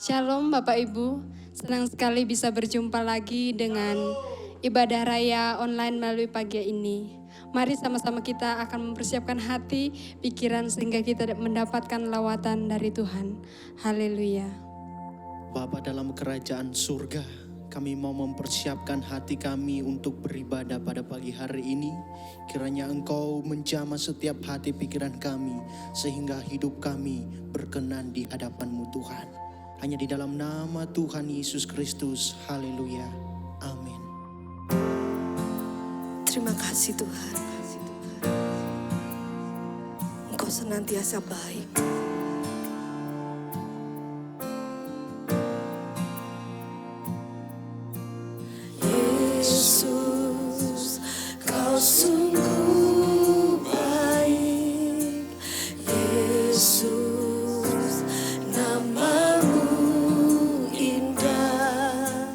Shalom Bapak Ibu, senang sekali bisa berjumpa lagi dengan ibadah raya online melalui pagi ini. Mari sama-sama kita akan mempersiapkan hati, pikiran sehingga kita mendapatkan lawatan dari Tuhan. Haleluya. Bapa dalam kerajaan surga, kami mau mempersiapkan hati kami untuk beribadah pada pagi hari ini. Kiranya Engkau menjamah setiap hati pikiran kami, sehingga hidup kami berkenan di hadapan-Mu Tuhan. Hanya di dalam nama Tuhan Yesus Kristus, haleluya, amin. Terima kasih Tuhan, Engkau senantiasa baik. Yesus, Kau sungguh baik. Yesus, nama-Mu indah.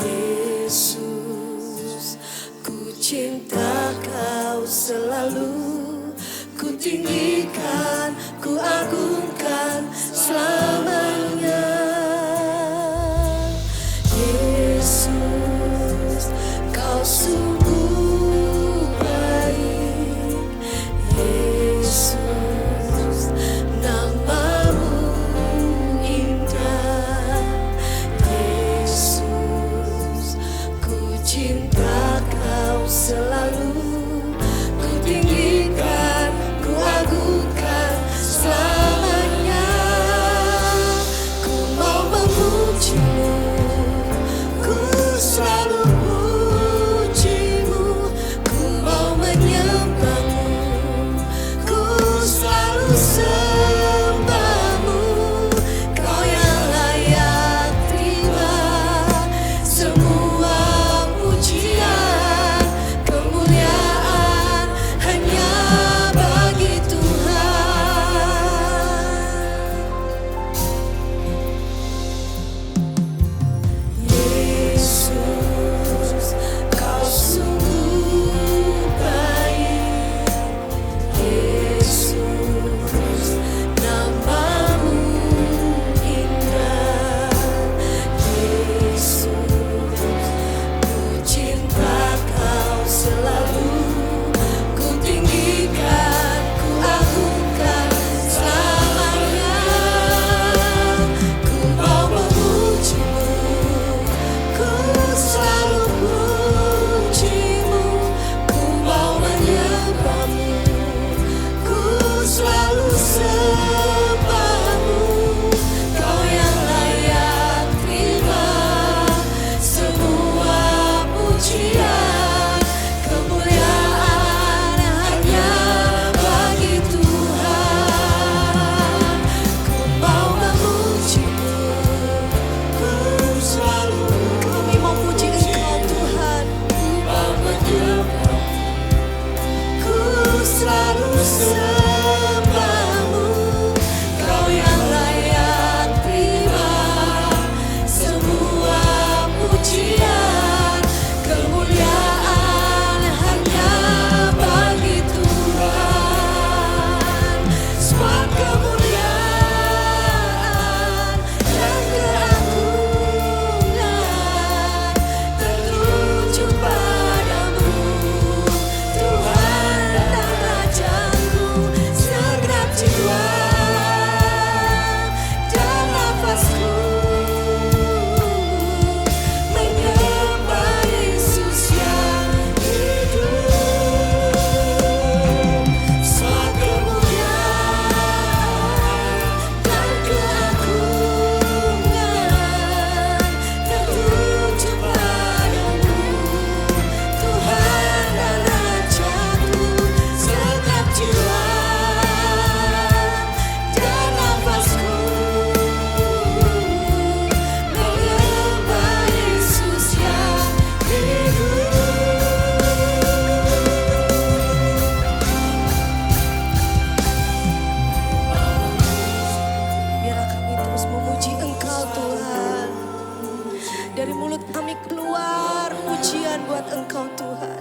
Yesus, ku cinta Kau selalu. Ku tinggikan, ku agungkan selamanya. Yesus, Kau sungguh baik. Yesus, nama-Mu indah. Yesus, ku cinta Kau selalu. Ku tinggikan, ku agungkan selamanya. Ku mau memuji-Mu, ku selalu puji-Mu. Ku mau menyembah-Mu, ku selalu sembah-Mu. Kau yang layak terima semua pujian, kemuliaan hanya bagi Tuhan. Yesus, Kau sungguh baik. Yesus, nama-Mu indah. Yesus, ku cinta Kau selalu. Ku tinggikan, ku agungkan selamanya. Ku mau memuji-Mu, ku selalu puji-Mu. Ku mau menyembah-Mu, ku selalu sembah-Mu. Kau yang layak terima semua pujian, kemuliaan hanya bagi Tuhan. Ku mau memuji-Mu, ku selalu. Kami mau puji Engkau Tuhan. Ku mau menyembah-Mu, ku selalu sembah-Mu. Kau yang layak terima semua pujian, kemuliaan hanya bagi Tuhan. Semua kemuliaan dan keagungan tertuju padamu, Tuhan dan Rajaku. Segenap jiwa dan nafasku menyembah Yesus yang hidup. Semua kemuliaan dan keagungan tertuju padamu, Tuhan dan Rajaku. Segenap jiwa dan nafasku menyembah Yesus yang hidup. Biarlah kami terus memuji Engkau Tuhan. Dari mulut kami keluar pujian buat Engkau Tuhan.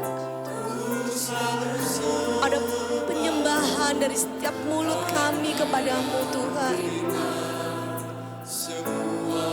Ada penyembahan dari setiap mulut kami kepadamu Tuhan. semua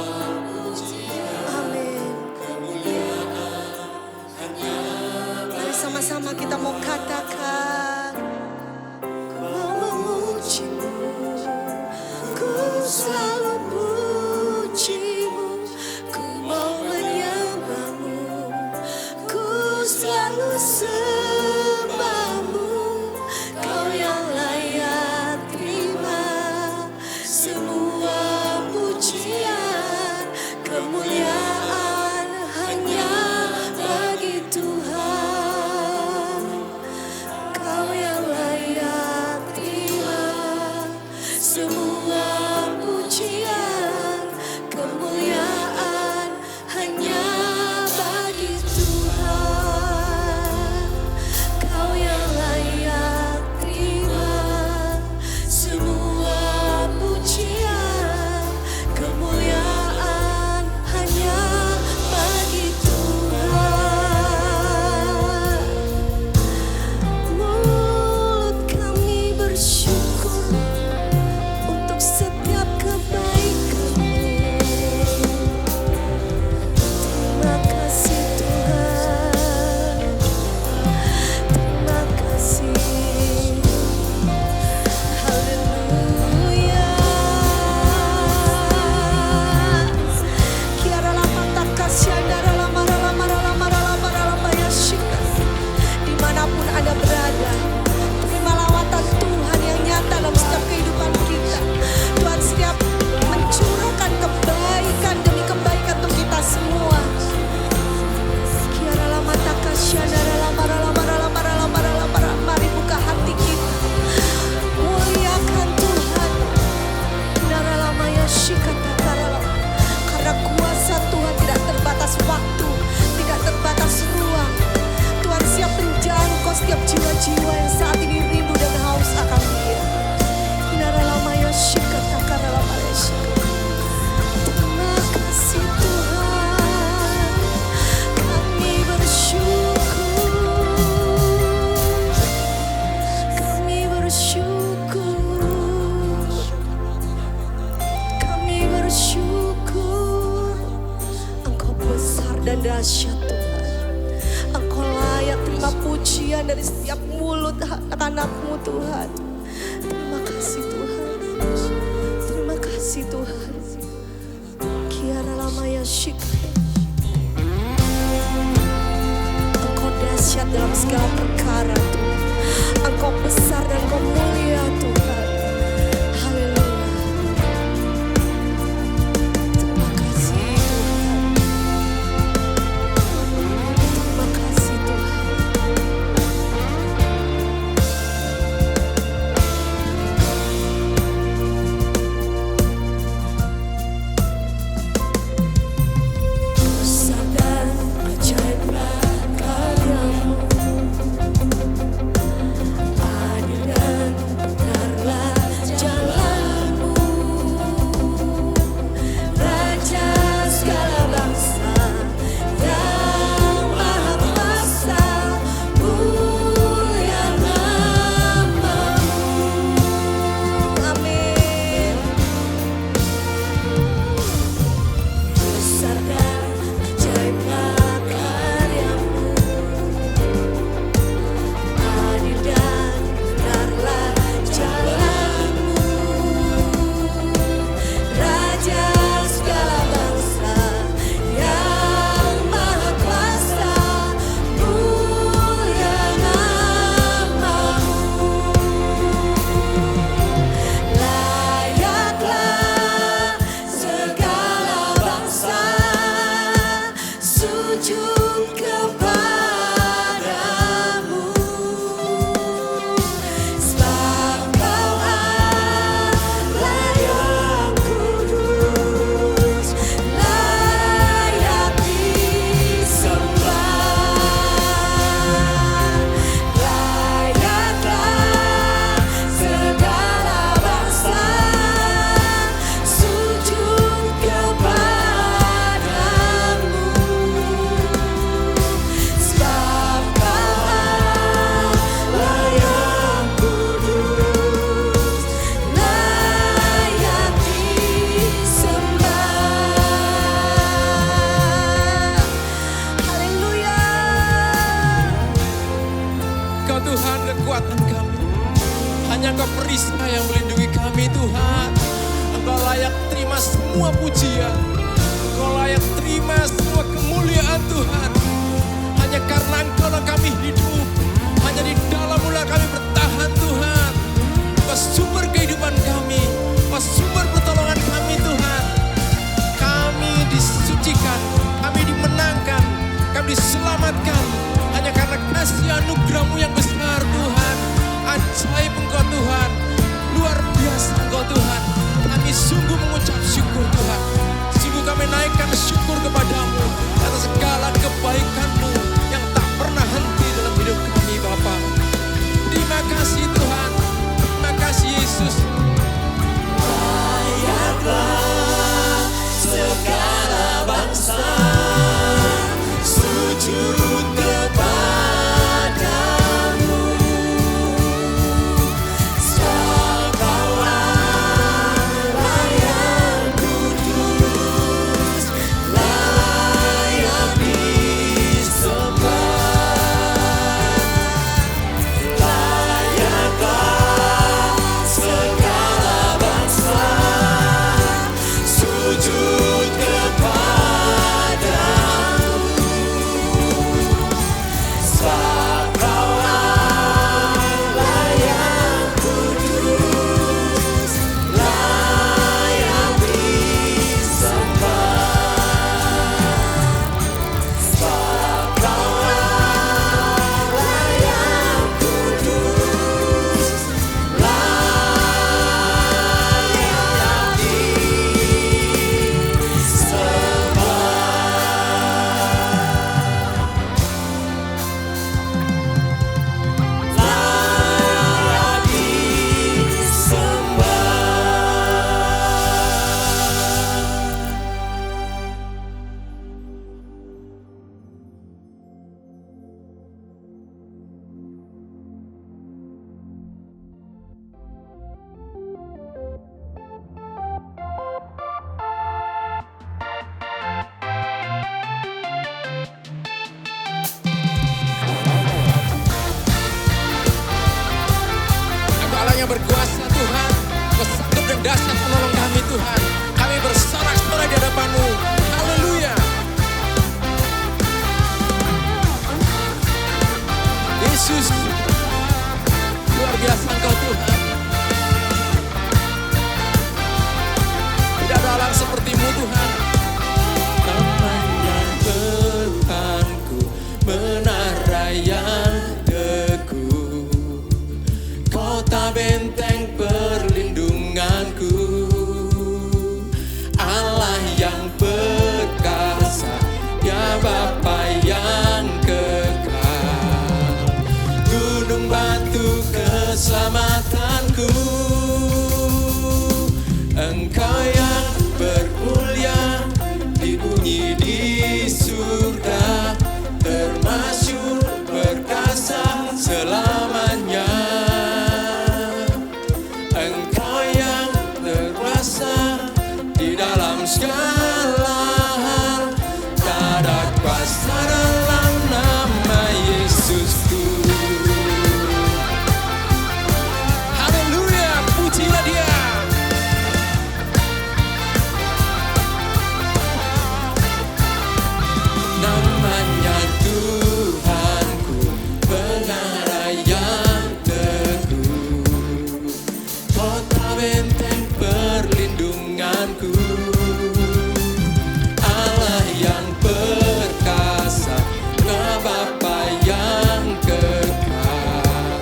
mulut anak-anakmu Tuhan. Terima kasih Tuhan. Terima kasih Tuhan. Kiara lamaya syikri. Engkau dahsyat dalam segala perkara Tuhan. Engkau besar dan Engkau mulia Tuhan. Haleluya. Terima kasih Tuhan. Terima kasih Tuhan. Besar dan ajaiblah karyamu, adil dan benarlah jalanmu. Raja segala bangsa yang maha kuasa, mulia namamu. Amin. Besar dan ajaiblah karyamu, adil dan benarlah jalanmu. Raja segala bangsa yang maha kuasa, mulia namamu. Layaklah segala bangsa sujud kepadamu, sebab Kau Allah yang kudus, layak disembah. Layaklah segala bangsa sujud kepadamu, sebab Kau Allah yang kudus, layak disembah. Haleluya. Kau Tuhan kekuatan kami. Hanya Kau perisai yang melindungi kami Tuhan. Engkau layak terima semua pujian. Engkau layak terima semua kemuliaan Tuhan. Hanya karena Engkau lah kami hidup. Hanya di dalam-Mu lah kami bertahan Tuhan. Engkau sumber kehidupan kami. Engkau sumber pertolongan kami Tuhan. Kami disucikan, kami dimenangkan, kami diselamatkan hanya karena kasih anugerah-Mu yang besar Tuhan. Ajaib Engkau Tuhan, luar biasa Engkau Tuhan. Kami sungguh mengucap syukur Tuhan. Sungguh kami naikkan syukur kepadamu atas segala kebaikan-Mu yang tak pernah henti dalam hidup kami Bapa. dahsyat menolong kami Tuhan. Kami bersorak-sorai di hadapan-Mu. Haleluya. Yesus, luar biasa Engkau Tuhan. Tidak ada orang seperti-Mu Tuhan. Namanya bertahanku, menara yang teguh, kota benteng perlindunganku, Allah yang perkasa, ya Bapa yang kekal, gunung batu keselamatanku, Engkau yang bermulia, dibunyi di surga, termasyur perkasa selamanya. Engkau yang terkuasa di dalam segala hal, tak ada kuasa dalam nama Yesusku. Haleluya, pujilah Dia. Namanya Tuhanku, menara yang teguh, kota benteng perlindunganku, Allah yang perkasa, Bapa yang kekal,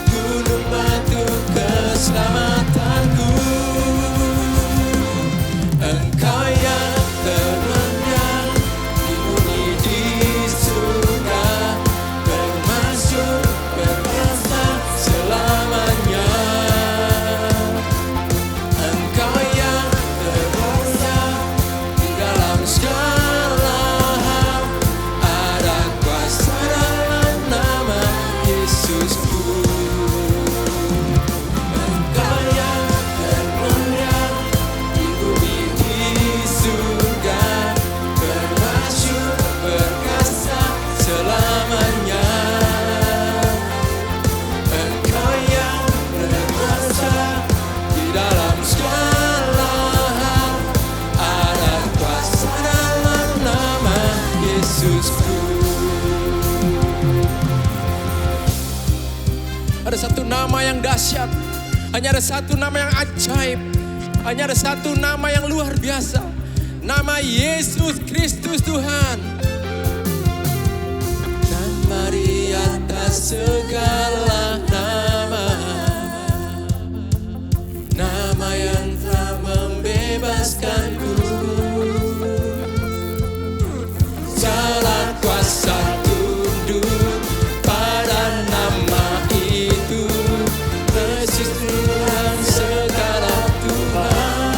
gunung batu keselamatanku, Engkau yang termenang, dibunyi di surga, termasyur perkasa selamanya. Engkau yang terkuasa di dalam segala hal, ada kuasa dalam nama Yesusku. Engkau yang termenang, dibunyi di surga, termasyur perkasa selamanya. Engkau yang berkuasa di dalam segala hal, ada kuasa dalam nama Yesusku. Ada satu nama yang dahsyat, hanya ada satu nama yang ajaib, hanya ada satu nama yang luar biasa, nama Yesus Kristus Tuhan. Nama di atas segala nama, nama yang telah membebaskanku, segala kuasa tunduk pada nama itu, Yesus Tuhan segala Tuhan.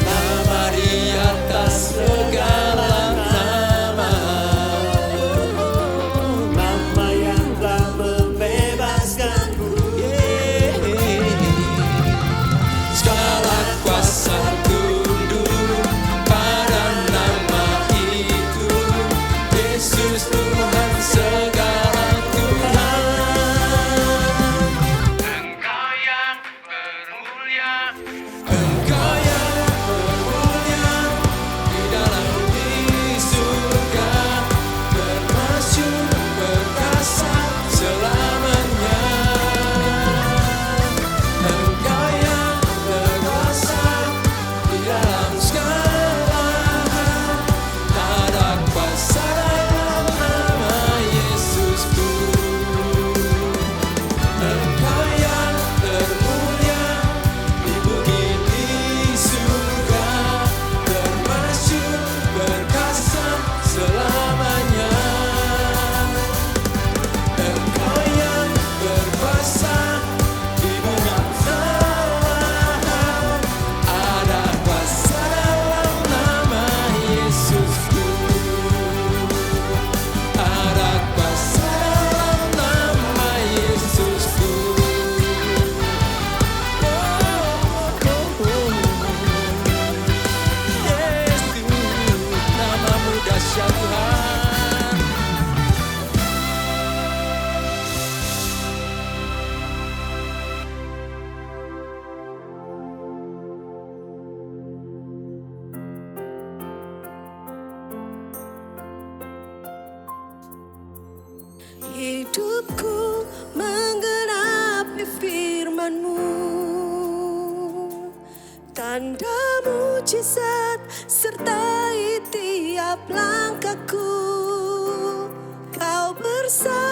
Nama di atas segala nama, nama hidupku menggenapi firman-Mu. Tanda mujizat sertai tiap langkahku. Kau bersamaku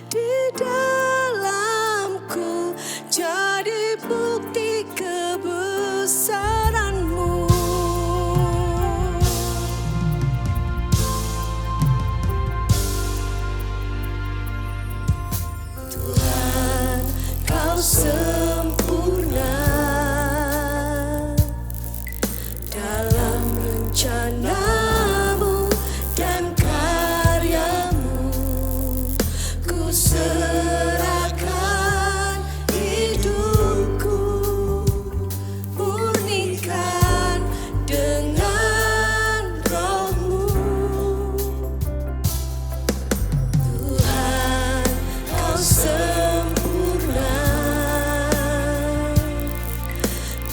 di dalamku, jadi bukti kebesaran-Mu. Tuhan, Kau sempurna dalam rencana-Mu dan karya-Mu. Ku serahkan hidupku, murnikan dengan Roh-Mu. Tuhan, Kau sempurna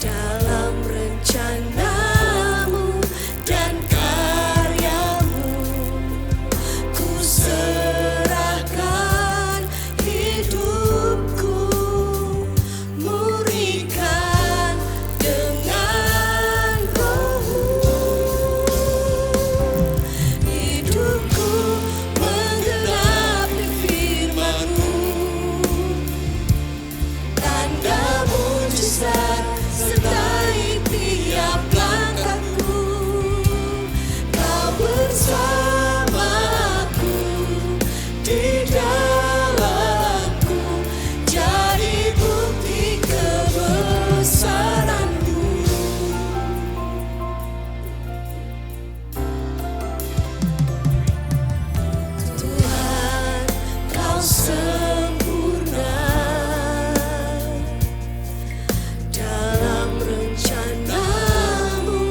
dalam rencana-Mu dan karya-Mu. Ku serahkan hidupku, murnikan dengan Roh-Mu. Hidupku menggenapi firman-Mu. Tanda mujizat sertai tiap langkahku. Kau bersamaku di dalamku, jadi bukti kebesaran-Mu. Tuhan, Kau sempurna dalam rencana-Mu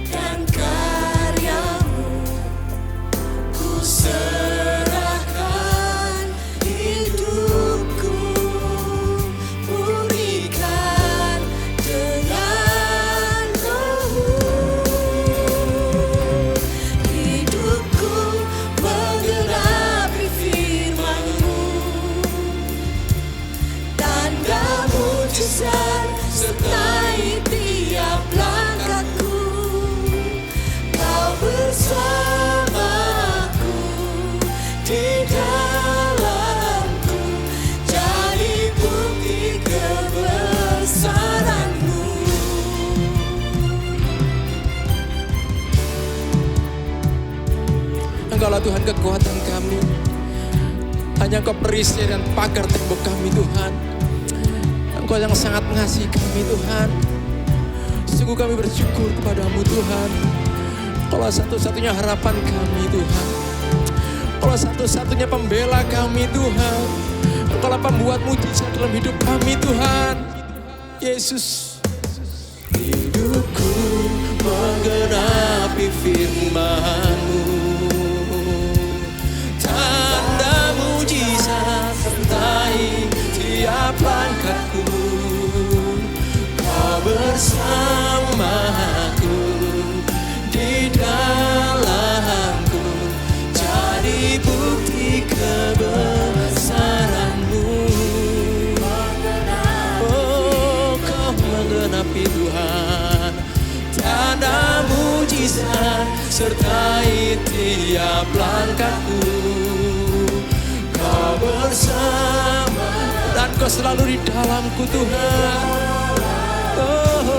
dan karya-Mu. Ku serahkan hidupku, murnikan dengan Roh-Mu. Hidupku menggenapi firman-Mu. Tanda mujizat sertai tiap langkahku. Kau bersamaku di dalamku, jadi bukti kebesaran-Mu. Engkaulah Tuhan kekuatan kami. Hanya Engkau perisai dan pagar tembok kami Tuhan. Engkau yang sangat mengasihi kami Tuhan. Sungguh kami bersyukur kepadamu Tuhan. Engkaulah satu-satunya harapan kami Tuhan. Engkaulah satu-satunya pembela kami Tuhan. Engkaulah pembuat mujizat dalam hidup kami Tuhan. Yesus. Hidupku menggenapi firman-Mu. Tanda mujizat sertai tiap langkahku. Kau bersamaku di dalamku, jadi bukti kebesaran-Mu. Oh, Kau menggenapi Tuhan. Tanda mujizat sertai tiap langkahku. Kau bersama dan Kau selalu di dalamku Tuhan. Oh,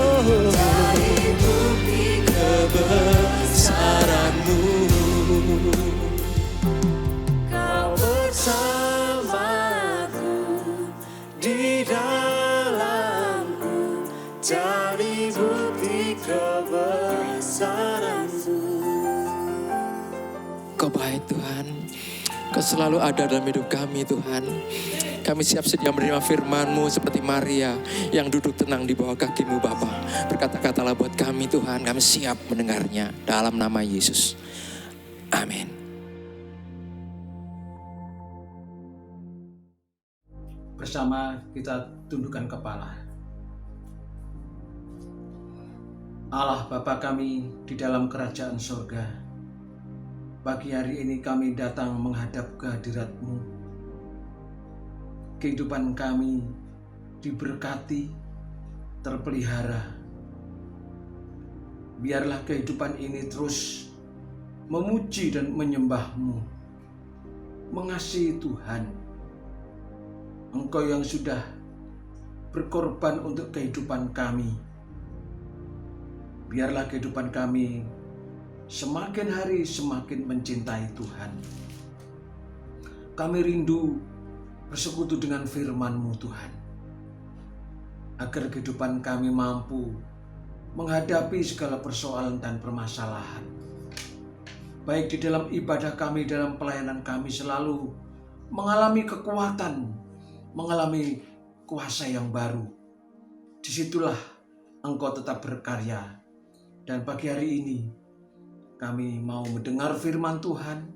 kebesaran-Mu. Kau bersamaku di dalamku, jadi bukti kebesaran-Mu. Kau baik Tuhan. Kau selalu ada dalam hidup kami Tuhan. Kami siap sedia menerima firman-Mu seperti Maria yang duduk tenang di bawah kaki-Mu Bapa. Berkata-katalah buat kami Tuhan, kami siap mendengarnya dalam nama Yesus. Amin. Bersama kita tundukkan kepala. Allah Bapa kami di dalam kerajaan surga, Pagi hari ini kami datang menghadap kehadirat-Mu. Kehidupan kami diberkati, terpelihara. Biarlah kehidupan ini terus memuji dan menyembah-Mu, mengasihi Tuhan. Engkau yang sudah berkorban untuk kehidupan kami. Biarlah kehidupan kami semakin hari semakin mencintai Tuhan. Kami rindu bersekutu dengan firman-Mu Tuhan, agar kehidupan kami mampu menghadapi segala persoalan dan permasalahan. Baik di dalam ibadah kami, dalam pelayanan kami selalu mengalami kekuatan, mengalami kuasa yang baru. Disitulah Engkau tetap berkarya. Dan pagi hari ini kami mau mendengar firman Tuhan,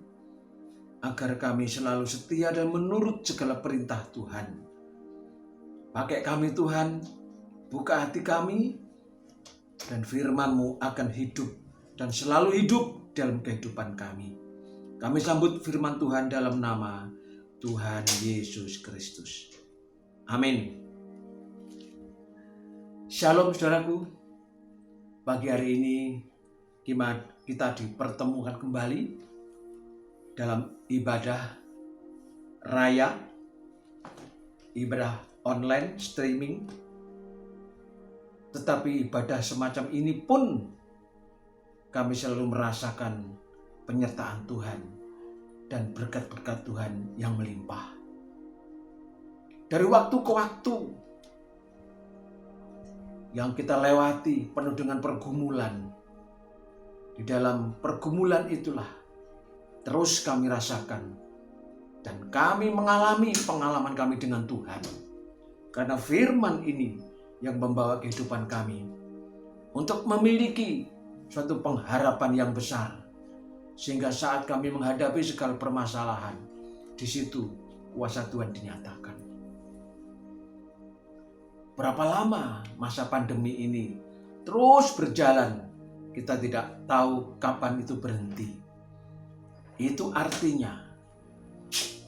agar kami selalu setia dan menurut segala perintah Tuhan. Pakai kami Tuhan, buka hati kami, dan firman-Mu akan hidup dan selalu hidup dalam kehidupan kami. Kami sambut firman Tuhan dalam nama Tuhan Yesus Kristus. Amin. Shalom saudaraku. Pagi hari ini kita dipertemukan kembali dalam ibadah raya, ibadah online streaming. Tetapi ibadah semacam ini pun kami selalu merasakan penyertaan Tuhan dan berkat-berkat Tuhan yang melimpah. Dari waktu ke waktu yang kita lewati penuh dengan pergumulan. Di dalam pergumulan itulah terus kami rasakan dan kami mengalami pengalaman kami dengan Tuhan. Karena firman ini yang membawa kehidupan kami untuk memiliki suatu pengharapan yang besar. Sehingga saat kami menghadapi segala permasalahan, di situ kuasa Tuhan dinyatakan. Berapa lama masa pandemi ini terus berjalan, kita tidak tahu kapan itu berhenti. Itu artinya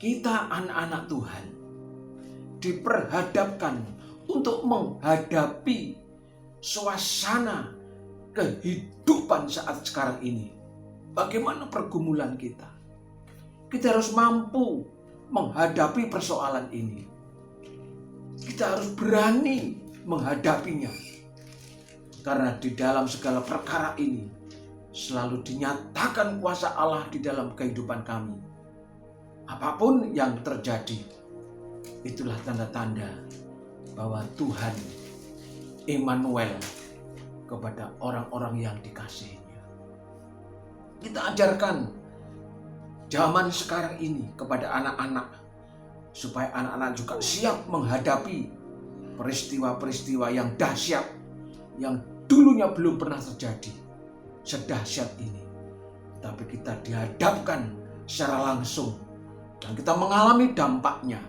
kita anak-anak Tuhan diperhadapkan untuk menghadapi suasana kehidupan saat sekarang ini. Bagaimana pergumulan kita? Kita harus mampu menghadapi persoalan ini. Kita harus berani menghadapinya. Karena di dalam segala perkara ini selalu dinyatakan kuasa Allah di dalam kehidupan kami. Apapun yang terjadi, itulah tanda-tanda bahwa Tuhan Immanuel kepada orang-orang yang dikasihinya. Kita ajarkan zaman sekarang ini kepada anak-anak, supaya anak-anak juga siap menghadapi peristiwa-peristiwa yang dahsyat, yang dulunya belum pernah terjadi sedahsyat ini. Tapi kita dihadapkan secara langsung dan kita mengalami dampaknya.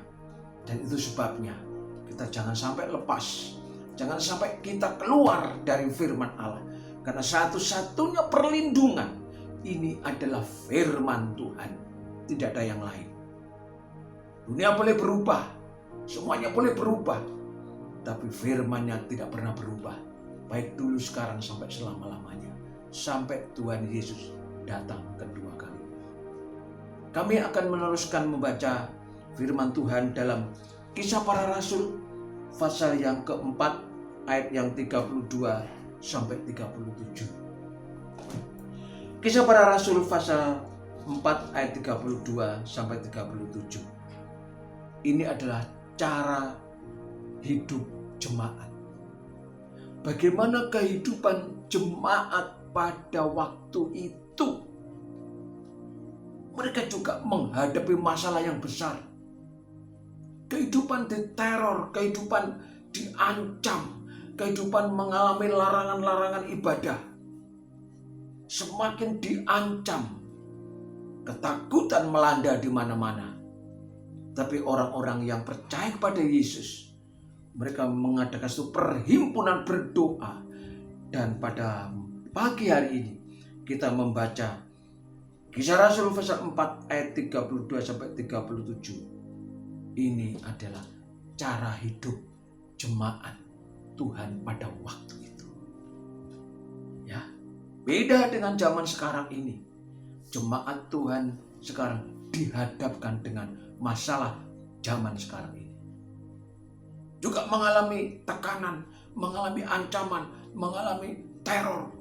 Dan itu sebabnya kita jangan sampai lepas, jangan sampai kita keluar dari firman Allah. Karena satu-satunya perlindungan ini adalah firman Tuhan, tidak ada yang lain. Dunia boleh berubah, semuanya boleh berubah, tapi firman-Nya tidak pernah berubah. Baik dulu, sekarang, sampai selama-lamanya. Sampai Tuhan Yesus datang kedua kali. Kami akan meneruskan membaca firman Tuhan dalam Kisah Para Rasul pasal yang keempat ayat yang 32 sampai 37. Kisah Para Rasul pasal 4 ayat 32 sampai 37. Ini adalah cara hidup jemaat. Bagaimana kehidupan jemaat pada waktu itu? Mereka juga menghadapi masalah yang besar. Kehidupan diteror, kehidupan diancam, kehidupan mengalami larangan-larangan ibadah. Semakin diancam, ketakutan melanda di mana-mana. Tapi orang-orang yang percaya kepada Yesus, mereka mengadakan suatu perhimpunan berdoa. Dan pada pagi hari ini kita membaca Kisah Rasul pasal 4 ayat 32 sampai 37. Ini adalah cara hidup jemaat Tuhan pada waktu itu. Ya, beda dengan zaman sekarang ini. Jemaat Tuhan sekarang dihadapkan dengan masalah zaman sekarang ini. Juga mengalami tekanan, mengalami ancaman, mengalami teror.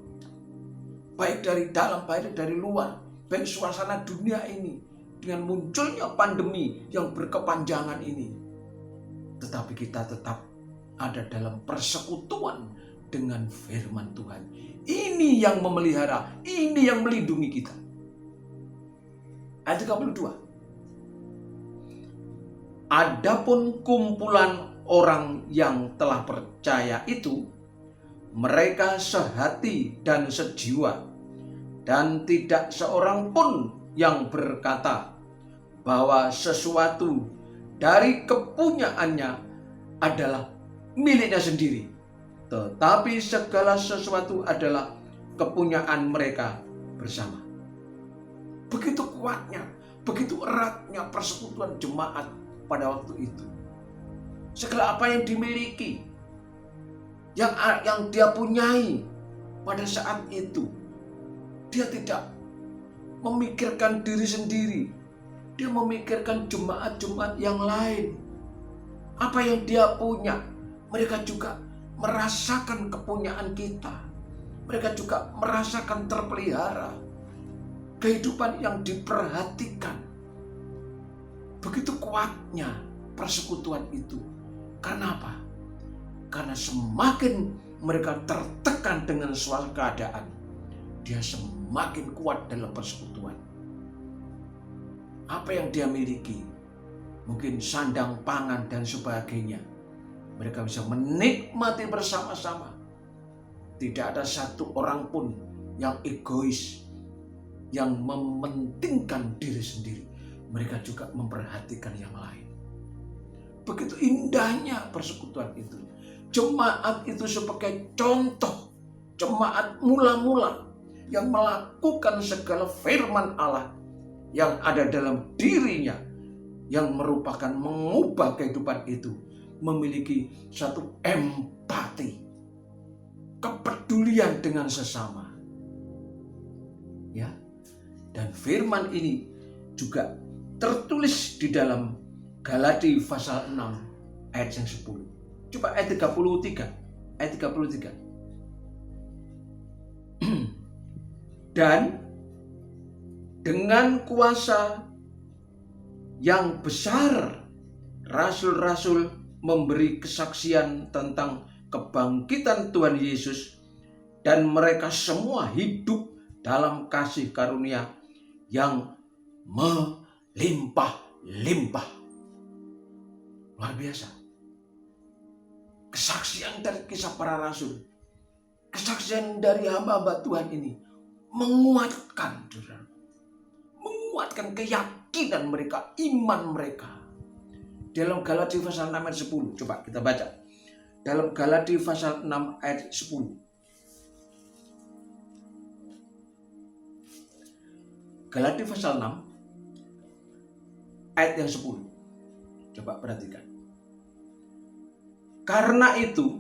Baik dari dalam, baik dari luar. Baik suasana dunia ini dengan munculnya pandemi yang berkepanjangan ini. Tetapi kita tetap ada dalam persekutuan dengan firman Tuhan. Ini yang memelihara, ini yang melindungi kita. Ayat 32. Adapun kumpulan orang yang telah percaya itu, mereka sehati dan sejiwa, dan tidak seorang pun yang berkata bahwa sesuatu dari kepunyaannya adalah miliknya sendiri, tetapi segala sesuatu adalah kepunyaan mereka bersama. Begitu kuatnya, begitu eratnya persekutuan jemaat pada waktu itu. Segala apa yang dimiliki, yang dia punyai pada saat itu, dia tidak memikirkan diri sendiri. Dia memikirkan jemaat-jemaat yang lain. Apa yang dia punya, mereka juga merasakan kepunyaan kita. Mereka juga merasakan terpelihara. Kehidupan yang diperhatikan. Begitu kuatnya persekutuan itu. Karena apa? Karena semakin mereka tertekan dengan suatu keadaan, dia semakin kuat dalam persekutuan. Apa yang dia miliki, mungkin sandang pangan dan sebagainya, mereka bisa menikmati bersama-sama. Tidak ada satu orang pun yang egois, yang mementingkan diri sendiri. Mereka juga memperhatikan yang lain. Begitu indahnya persekutuan itu. Jemaat itu sebagai contoh, jemaat mula-mula yang melakukan segala firman Allah yang ada dalam dirinya, yang merupakan mengubah kehidupan itu, memiliki satu empati, kepedulian dengan sesama. Ya. Dan firman ini juga tertulis di dalam Galati pasal 6 ayat yang 10. Coba ayat 33. Ayat 33. Dan dengan kuasa yang besar, rasul-rasul memberi kesaksian tentang kebangkitan Tuhan Yesus, dan mereka semua hidup dalam kasih karunia yang melimpah-limpah. Luar biasa. Kesaksian dari kisah para rasul, kesaksian dari hamba-hamba Tuhan ini menguatkan keyakinan mereka, iman mereka. Dalam Galati pasal 6 ayat 10, coba kita baca. Dalam Galati pasal 6 ayat 10. Galati pasal 6 ayat yang 10. Coba perhatikan. Karena itu,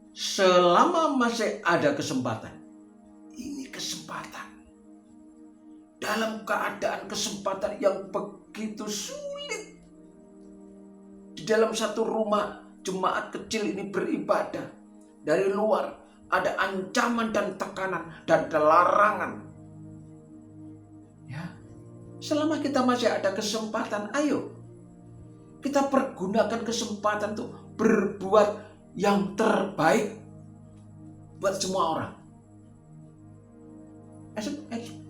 selama masih ada kesempatan, ini kesempatan. Dalam keadaan kesempatan yang begitu sulit, di dalam satu rumah jemaat kecil ini beribadah, dari luar ada ancaman dan tekanan dan ada larangan. Ya, selama kita masih ada kesempatan, ayo kita pergunakan kesempatan itu berbuat yang terbaik buat semua orang.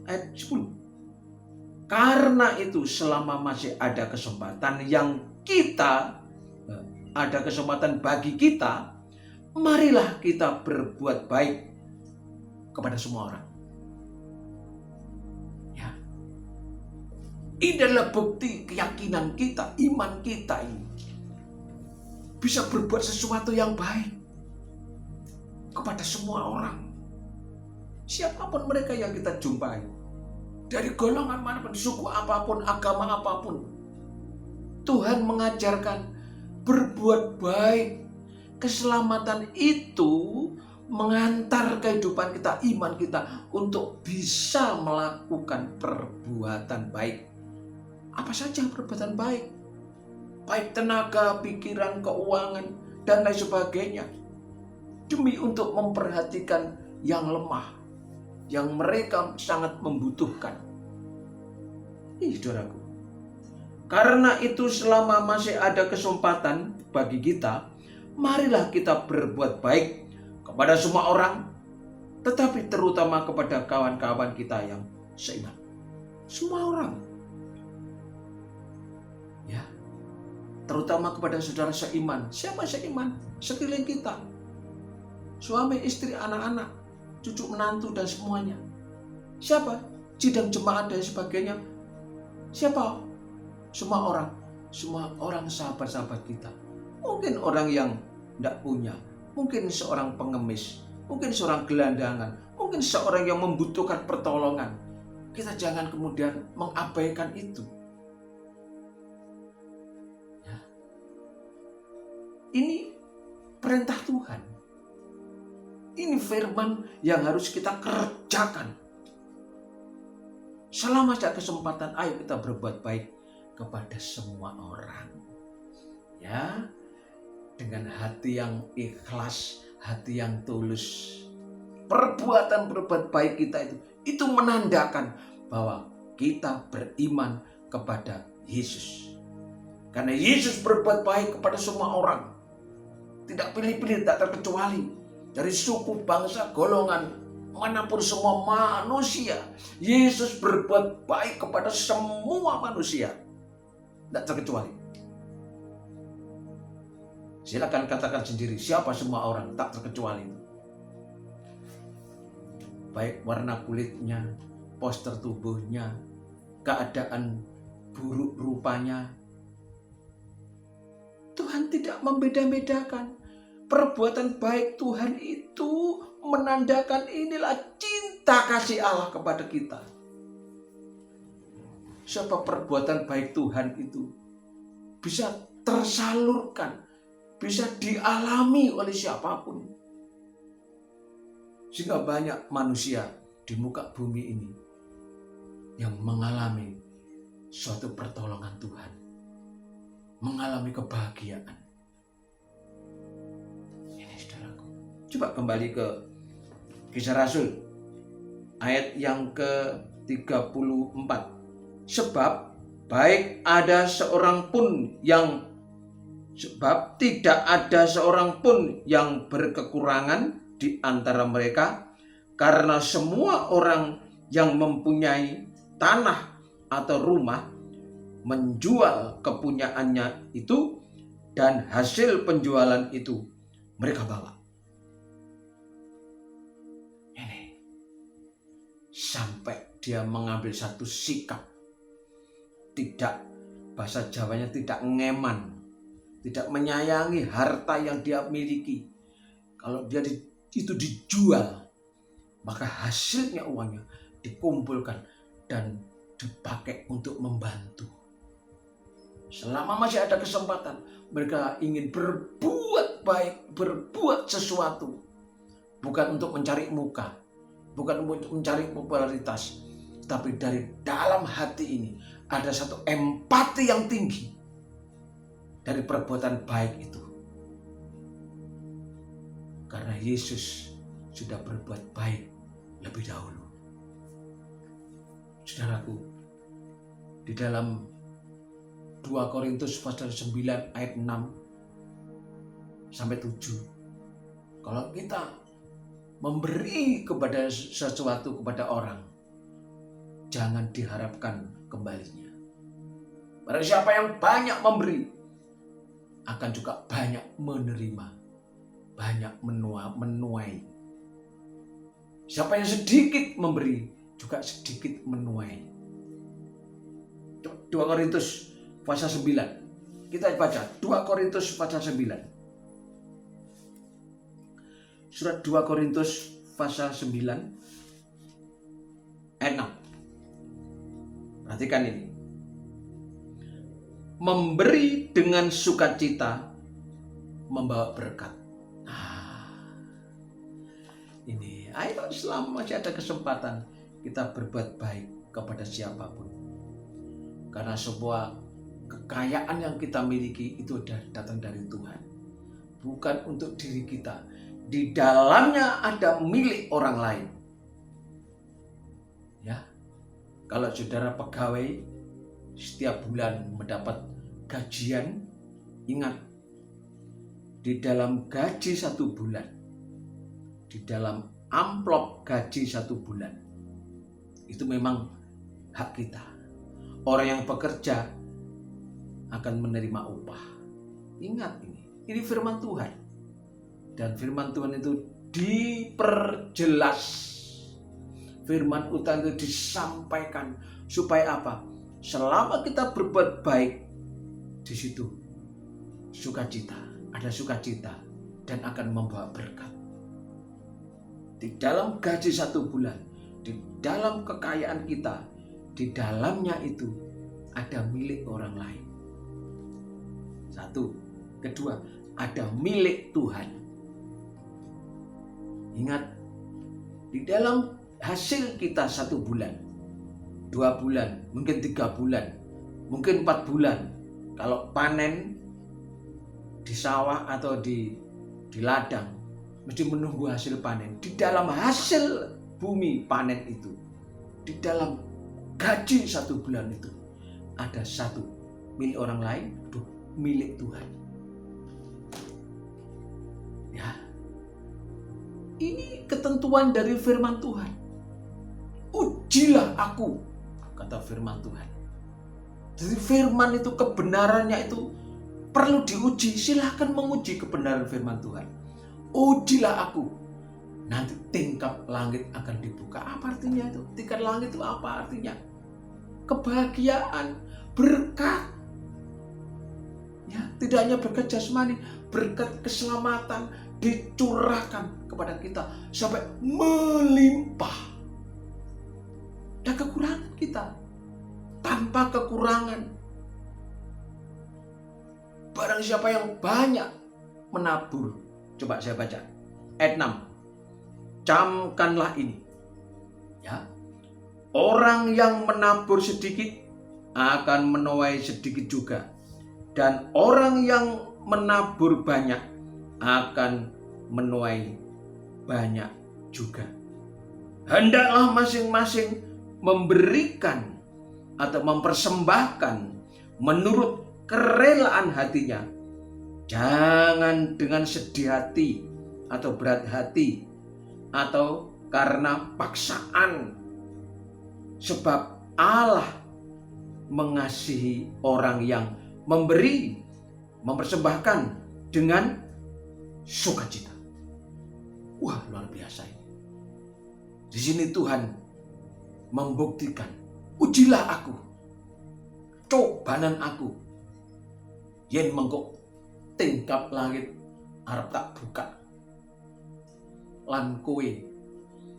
Ayat 10. Karena itu selama masih ada kesempatan ada kesempatan bagi kita, marilah kita berbuat baik kepada semua orang. Ya. Ini adalah bukti keyakinan kita, iman kita ini. Bisa berbuat sesuatu yang baik kepada semua orang. Siapapun mereka yang kita jumpai. dari golongan manapun, suku apapun, agama apapun. Tuhan mengajarkan berbuat baik. Keselamatan itu mengantar kehidupan kita, iman kita untuk bisa melakukan perbuatan baik. Apa saja perbuatan baik? Baik tenaga, pikiran, keuangan, dan lain sebagainya. Demi untuk memperhatikan yang lemah, yang mereka sangat membutuhkan. Saudaraku, karena itu selama masih ada kesempatan bagi kita, marilah kita berbuat baik kepada semua orang, tetapi terutama kepada kawan-kawan kita yang seiman. Semua orang. Ya. Terutama kepada saudara seiman. Siapa seiman? Sekeliling kita. Suami, istri, anak-anak, cucu menantu dan semuanya. Siapa? Sidang jemaat dan sebagainya. Siapa? Semua orang sahabat-sahabat kita. Mungkin orang yang tidak punya, mungkin seorang pengemis, mungkin seorang gelandangan, mungkin seorang yang membutuhkan pertolongan. Kita jangan kemudian mengabaikan itu. Ya. Ini perintah Tuhan. Ini firman yang harus kita kerjakan. Selama ada kesempatan, ayo kita berbuat baik kepada semua orang. Ya, dengan hati yang ikhlas, hati yang tulus. Perbuatan berbuat baik kita itu menandakan bahwa kita beriman kepada Yesus. Karena Yesus berbuat baik kepada semua orang. Tidak pilih-pilih, tak terkecuali. Dari suku, bangsa, golongan, manapun semua manusia. Yesus berbuat baik kepada semua manusia. Tidak terkecuali. Silakan katakan sendiri, siapa semua orang, tak terkecuali. Baik warna kulitnya, poster tubuhnya, keadaan buruk rupanya. Tuhan tidak membeda-bedakan. Perbuatan baik Tuhan itu menandakan inilah cinta kasih Allah kepada kita. Sebab perbuatan baik Tuhan itu bisa tersalurkan, bisa dialami oleh siapapun. Sehingga banyak manusia di muka bumi ini yang mengalami suatu pertolongan Tuhan, mengalami kebahagiaan. Coba kembali ke Kisah Rasul ayat yang ke-34. Sebab tidak ada seorang pun yang berkekurangan di antara mereka, karena semua orang yang mempunyai tanah atau rumah menjual kepunyaannya itu, dan hasil penjualan itu mereka bawa. Sampai dia mengambil satu sikap, tidak, bahasa Jawanya tidak ngeman, tidak menyayangi harta yang dia miliki. Kalau dia itu dijual, maka hasilnya uangnya dikumpulkan dan dipakai untuk membantu. Selama masih ada kesempatan, mereka ingin berbuat baik, berbuat sesuatu, bukan untuk mencari muka, bukan untuk mencari popularitas, tapi dari dalam hati ini ada satu empati yang tinggi dari perbuatan baik itu. Karena Yesus sudah berbuat baik lebih dahulu. Saudaraku, di dalam 2 Korintus pasal 9 ayat 6 sampai 7, kalau kita memberi kepada sesuatu kepada orang, jangan diharapkan kembalinya. Barang siapa yang banyak memberi, akan juga banyak menerima, banyak menuai. Siapa yang sedikit memberi, juga sedikit menuai. 2 Korintus pasal 9. Kita baca 2 Korintus pasal 9. Surat 2 Korintus pasal 9 ayat 6. Perhatikan ini. Memberi dengan sukacita membawa berkat. Ini, ayo selama masih ada kesempatan kita berbuat baik kepada siapapun. Karena sebuah kekayaan yang kita miliki itu datang dari Tuhan. Bukan untuk diri kita. Di dalamnya ada milik orang lain. Ya, kalau saudara pegawai setiap bulan mendapat gajian, ingat, di dalam gaji 1 bulan, di dalam amplop gaji 1 bulan, itu memang hak kita. Orang yang bekerja akan menerima upah. Ingat ini firman Tuhan. Dan firman Tuhan itu diperjelas. Firman Tuhan itu disampaikan supaya apa? Selama kita berbuat baik, di situ sukacita, ada sukacita dan akan membawa berkat. Di dalam gaji 1 bulan, di dalam kekayaan kita, di dalamnya itu ada milik orang lain. 1. Kedua, ada milik Tuhan. Ingat, di dalam hasil kita 1 bulan, 2 bulan, mungkin 3 bulan, mungkin 4 bulan. Kalau panen di sawah atau di ladang, mesti menunggu hasil panen. Di dalam hasil bumi panen itu, di dalam gaji 1 bulan itu, ada 1 milik orang lain, 2 milik Tuhan. Ya, ini ketentuan dari firman Tuhan. Ujilah aku, kata firman Tuhan. Jadi firman itu, kebenarannya itu perlu diuji. Silahkan menguji kebenaran firman Tuhan. Ujilah aku, nanti tingkap langit akan dibuka. Apa artinya itu? Tingkap langit itu apa artinya? Kebahagiaan, berkat. Ya, tidak hanya berkat jasmani, berkat keselamatan dicurahkan kepada kita sampai melimpah. Dan kekurangan kita tanpa kekurangan. Barang siapa yang banyak menabur. Coba saya baca ayat 6. Camkanlah ini. Ya. Orang yang menabur sedikit akan menuai sedikit juga. Dan orang yang menabur banyak akan menuai banyak juga. Hendaklah masing-masing memberikan atau mempersembahkan menurut kerelaan hatinya. Jangan dengan sedih hati atau berat hati atau karena paksaan. Sebab Allah mengasihi orang yang memberi, mempersembahkan dengan sukacita. Wah, luar biasa ini. Di sini Tuhan membuktikan, ujilah aku, cobanan aku, yen mengko tingkap langit arep tak buka, lan kowe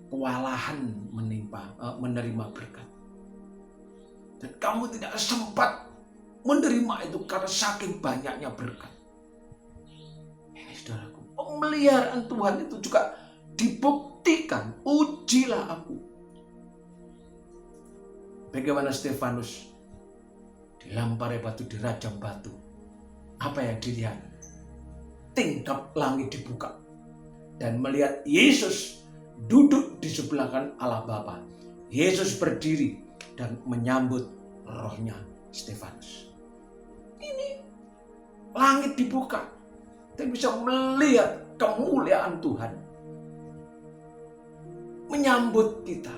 kewalahan menerima berkat. Dan kamu tidak sempat menerima itu karena saking banyaknya berkat. Ini saudaraku, pemeliharaan Tuhan itu juga dibuktikan. Ujilah aku. Bagaimana Stefanus dilampari batu, dirajam batu. Apa yang dilihat? Tingkap langit dibuka. Dan melihat Yesus duduk di sebelah kanan Allah Bapa. Yesus berdiri dan menyambut rohnya Stefanus. Ini langit dibuka. Kita bisa melihat kemuliaan Tuhan menyambut kita.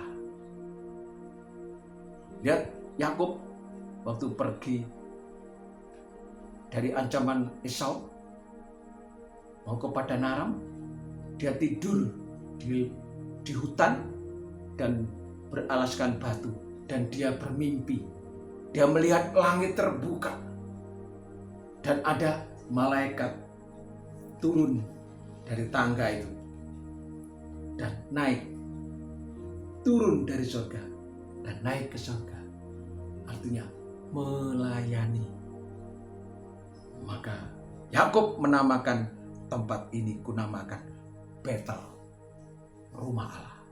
Lihat Yakub waktu pergi dari ancaman Esau mau ke Paddan Aram, dia tidur di hutan dan beralaskan batu, dan dia bermimpi. Dia melihat langit terbuka dan ada malaikat turun dari tangga itu dan naik, turun dari surga dan naik ke surga. artinya melayani. Maka Yakub menamakan tempat ini, kunamakan Betel, rumah Allah.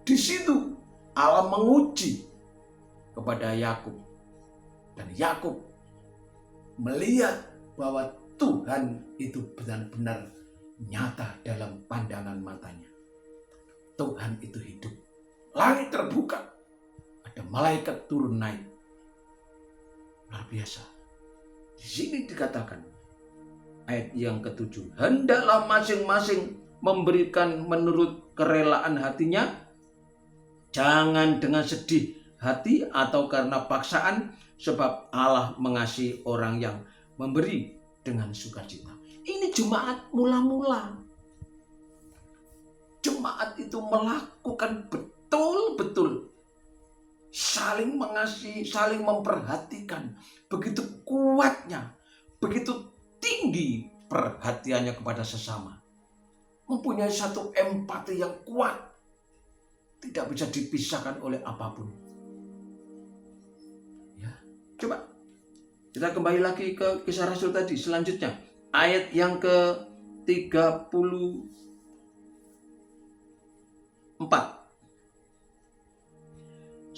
Di situ Allah menguji kepada Yakub, dan Yakub melihat bahwa Tuhan itu benar-benar nyata dalam pandangan matanya. Tuhan itu hidup. Langit terbuka, ada malaikat turun naik. Luar biasa. Di sini dikatakan ayat yang ke-7, hendaklah masing-masing memberikan menurut kerelaan hatinya, jangan dengan sedih hati atau karena paksaan, sebab Allah mengasihi orang yang memberi dengan sukacita. Ini jemaat mula-mula. Jemaat itu melakukan betul-betul saling mengasihi, saling memperhatikan. Begitu kuatnya, begitu tinggi perhatiannya kepada sesama. Mempunyai satu empati yang kuat. Tidak bisa dipisahkan oleh apapun. Ya, coba kita kembali lagi ke Kisah Rasul tadi. Selanjutnya, ayat yang ke-34.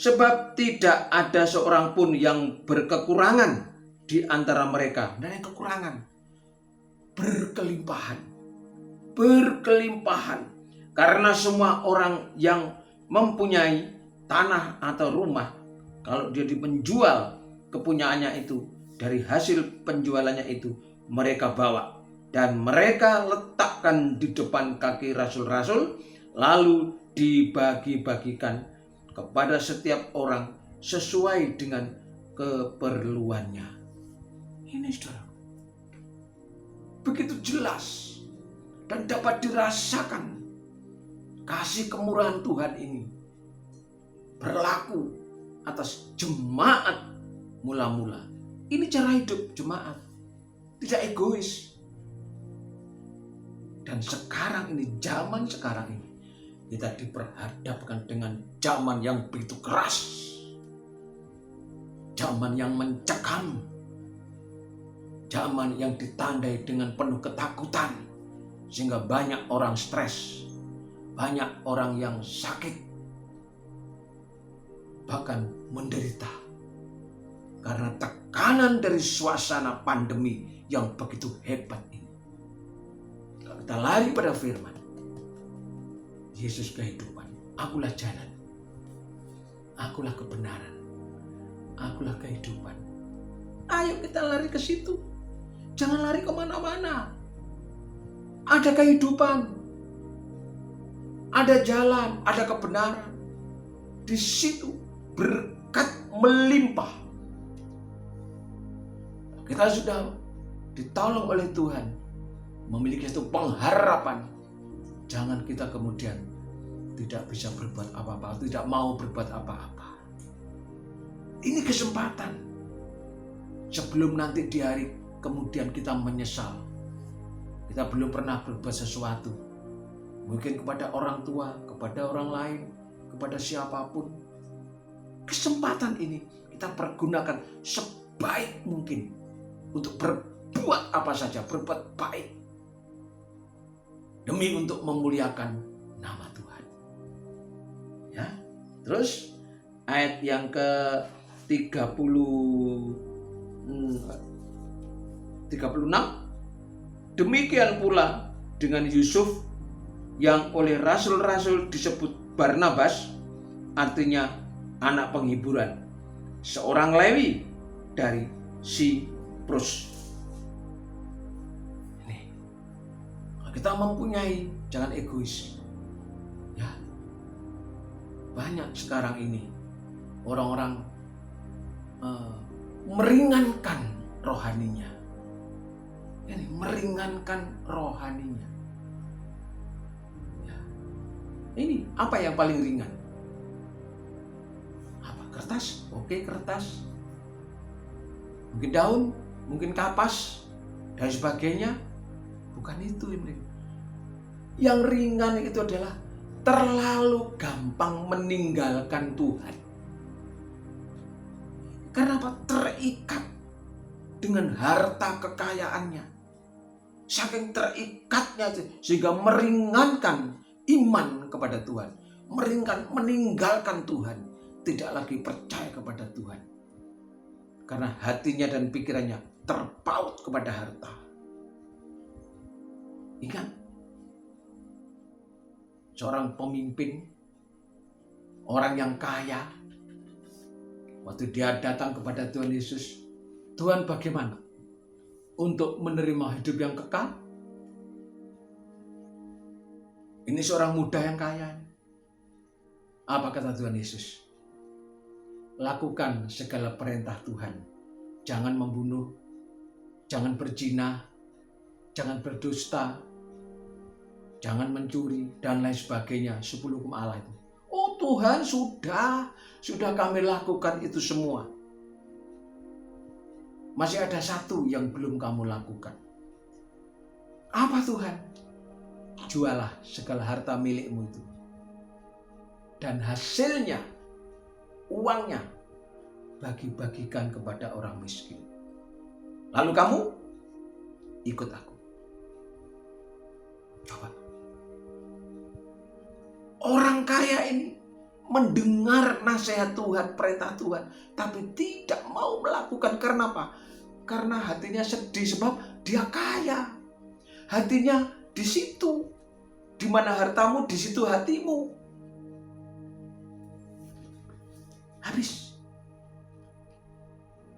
Sebab tidak ada seorang pun yang berkekurangan di antara mereka. Dan yang kekurangan, berkelimpahan. Berkelimpahan. Karena semua orang yang mempunyai tanah atau rumah, kalau dia menjual kepunyaannya itu, dari hasil penjualannya itu mereka bawa. Dan mereka letakkan di depan kaki rasul-rasul, lalu dibagi-bagikan kepada setiap orang sesuai dengan keperluannya. Ini saudara, begitu jelas dan dapat dirasakan kasih kemurahan Tuhan ini berlaku atas jemaat mula-mula. Ini cara hidup jemaat, tidak egois. Dan sekarang ini, zaman sekarang ini, kita diperhadapkan dengan zaman yang begitu keras. Zaman yang mencekam. Zaman yang ditandai dengan penuh ketakutan. Sehingga banyak orang stres. Banyak orang yang sakit. Bahkan menderita. Karena tekanan dari suasana pandemi yang begitu hebat ini. Kalau kita lari pada firman, Yesus kehidupan, akulah jalan, akulah kebenaran, akulah kehidupan. Ayo kita lari ke situ. Jangan lari kemana-mana. Ada kehidupan, ada jalan, ada kebenaran. Di situ berkat melimpah. Kita sudah ditolong oleh Tuhan, memiliki satu pengharapan. Jangan kita kemudian tidak bisa berbuat apa-apa, tidak mau berbuat apa-apa. Ini kesempatan. Sebelum nanti di hari kemudian kita menyesal. Kita belum pernah berbuat sesuatu. Mungkin kepada orang tua, kepada orang lain, kepada siapapun. Kesempatan ini kita pergunakan sebaik mungkin untuk berbuat apa saja, berbuat baik. Demi untuk memuliakan nama Tuhan. Ya. Terus ayat yang ke-36. Demikian pula dengan Yusuf yang oleh rasul-rasul disebut Barnabas, artinya anak penghiburan, seorang Lewi dari Siprus. Kita mempunyai, jangan egois. Ya. Banyak sekarang ini orang-orang meringankan rohaninya. Ini meringankan rohaninya. Ya. Ini apa yang paling ringan? Apa? Kertas? Oke, kertas. Mungkin daun, mungkin kapas dan sebagainya. Bukan itu ini. Yang ringan itu adalah terlalu gampang meninggalkan Tuhan. Karena apa? Terikat dengan harta kekayaannya. Saking terikatnya sehingga meringankan iman kepada Tuhan. Meninggalkan Tuhan. Tidak lagi percaya kepada Tuhan. Karena hatinya dan pikirannya terpaut kepada harta. Ingat, seorang pemimpin, orang yang kaya, waktu dia datang kepada Tuhan Yesus, Tuhan bagaimana? Untuk menerima hidup yang kekal? Ini seorang muda yang kaya. Apa kata Tuhan Yesus? Lakukan segala perintah Tuhan. Jangan membunuh, jangan berzina, jangan berdusta, jangan mencuri, dan lain sebagainya. 10 hukum Allah itu. Oh Tuhan, sudah kami lakukan itu semua. Masih ada satu yang belum kamu lakukan. Apa Tuhan? Jualah segala harta milikmu itu. Dan hasilnya, uangnya, bagi-bagikan kepada orang miskin. Lalu kamu ikut aku. Coba. Orang kaya ini mendengar nasihat Tuhan, perintah Tuhan, tapi tidak mau melakukan. Karena apa? Karena hatinya sedih sebab dia kaya. Hatinya di situ. Di mana hartamu, di situ hatimu. Habis.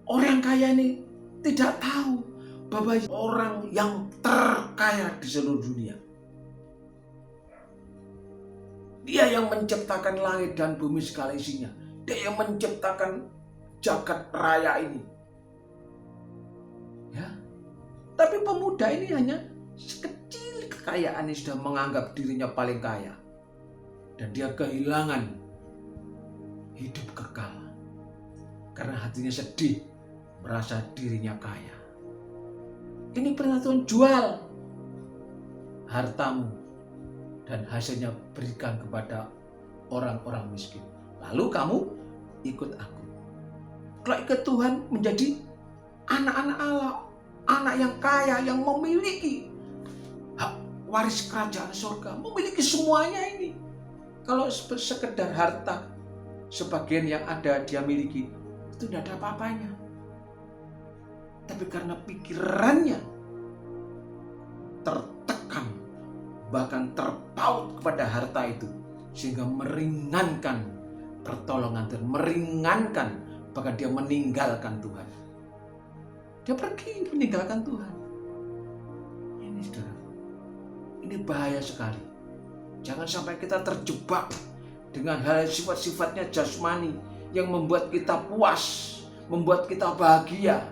Orang kaya ini tidak tahu bahwa orang yang terkaya di seluruh dunia. Dia yang menciptakan langit dan bumi segala isinya. Dia yang menciptakan jagat raya ini. Ya. Tapi pemuda ini hanya sekecil kekayaan ini sudah menganggap dirinya paling kaya. Dan dia kehilangan hidup kekal. Karena hatinya sedih, merasa dirinya kaya. Ini perintah Tuhan, jual hartamu dan hasilnya berikan kepada orang-orang miskin. Lalu kamu ikut aku. Kalau ikut Tuhan menjadi anak-anak Allah, anak yang kaya, yang memiliki hak waris kerajaan surga, memiliki semuanya ini. Kalau sekedar harta, sebagian yang ada dia miliki, itu tidak ada apa-apanya. Tapi karena pikirannya tertekan, bahkan terpaut kepada harta itu, sehingga meringankan pertolongan Tuhan, meringankan, bahkan dia meninggalkan Tuhan. Dia pergi meninggalkan Tuhan. Ini saudara, ini bahaya sekali. Jangan sampai kita terjebak dengan hal sifat-sifatnya jasmani yang membuat kita puas, membuat kita bahagia.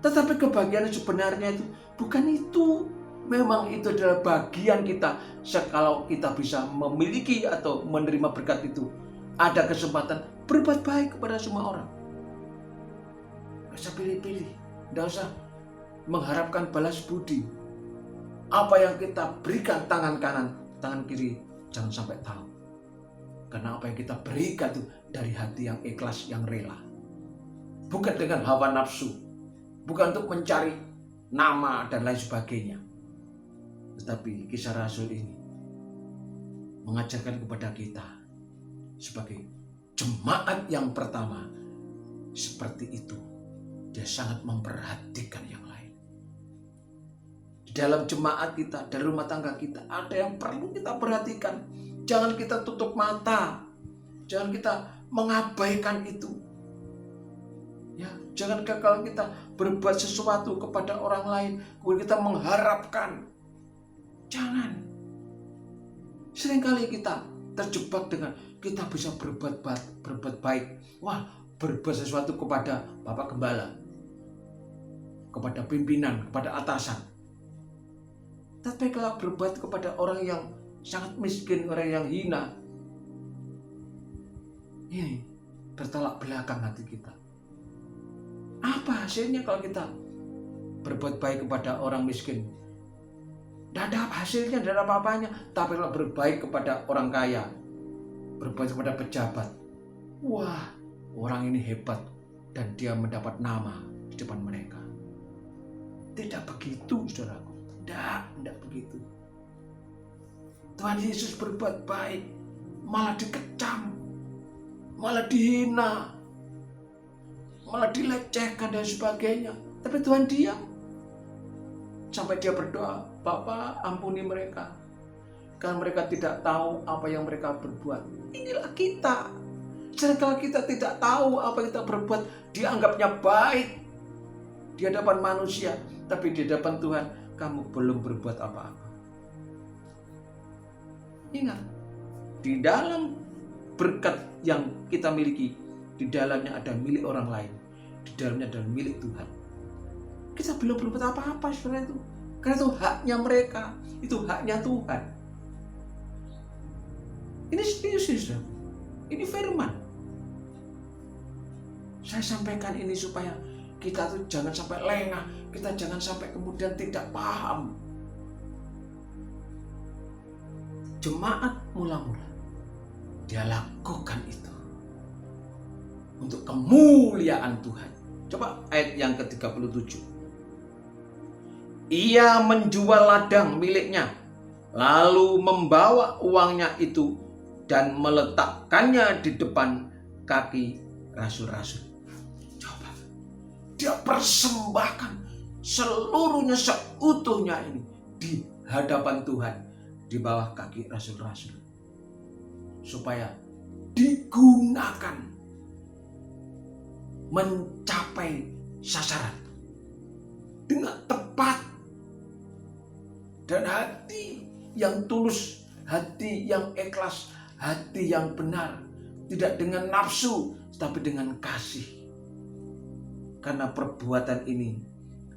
Tetapi kebahagiaan sebenarnya itu bukan itu. Memang itu adalah bagian kita. Kalau kita bisa memiliki atau menerima berkat itu, ada kesempatan berbuat baik kepada semua orang. Tidak usah pilih-pilih, tidak usah mengharapkan balas budi. Apa yang kita berikan tangan kanan, tangan kiri jangan sampai tahu. Karena apa yang kita berikan itu dari hati yang ikhlas, yang rela. Bukan dengan hawa nafsu, bukan untuk mencari nama dan lain sebagainya. Tetapi kisah Rasul ini mengajarkan kepada kita sebagai jemaat yang pertama seperti itu. Dia sangat memperhatikan yang lain. Di dalam jemaat kita, dari rumah tangga kita, ada yang perlu kita perhatikan. Jangan kita tutup mata. Jangan kita mengabaikan itu. Ya, jangan kalau kita berbuat sesuatu kepada orang lain, kemudian kita mengharapkan. Jangan. Seringkali kita terjebak dengan kita bisa berbuat baik. Wah, berbuat sesuatu kepada Bapak Gembala, kepada pimpinan, kepada atasan. Tapi kalau berbuat kepada orang yang sangat miskin, orang yang hina, ini bertolak belakang hati kita. Apa hasilnya kalau kita berbuat baik kepada orang miskin? Tidak ada hasilnya, tidak ada apa-apanya. Tapi kalau berbaik kepada orang kaya, berbaik kepada pejabat, wah, orang ini hebat. dan dia mendapat nama di depan mereka. Tidak begitu, saudaraku. Tidak begitu. Tuhan Yesus berbuat baik, malah dikecam, malah dihina, malah dilecehkan dan sebagainya. Tapi Tuhan diam. Sampai dia berdoa, Bapa ampuni mereka, karena mereka tidak tahu apa yang mereka berbuat. Inilah kita. Seringkali kita tidak tahu apa yang kita berbuat, dianggapnya baik di hadapan manusia, tapi di hadapan Tuhan kamu belum berbuat apa-apa. Ingat, di dalam berkat yang kita miliki, di dalamnya ada milik orang lain, di dalamnya ada milik Tuhan. Kita belum berbuat apa-apa sebenarnya itu, karena itu haknya mereka, itu haknya Tuhan. Ini serius, ini firman. Saya sampaikan ini supaya kita tuh jangan sampai lengah, kita jangan sampai kemudian tidak paham. Jemaat mula-mula dia lakukan itu untuk kemuliaan Tuhan. Coba ayat yang ke-37. Ia menjual ladang miliknya, lalu membawa uangnya itu dan meletakkannya di depan kaki rasul-rasul. Coba, dia persembahkan seluruhnya, seutuhnya ini di hadapan Tuhan, di bawah kaki rasul-rasul, supaya digunakan mencapai sasaran dengan tepat. Dan hati yang tulus, hati yang ikhlas, hati yang benar, tidak dengan nafsu, tapi dengan kasih. Karena perbuatan ini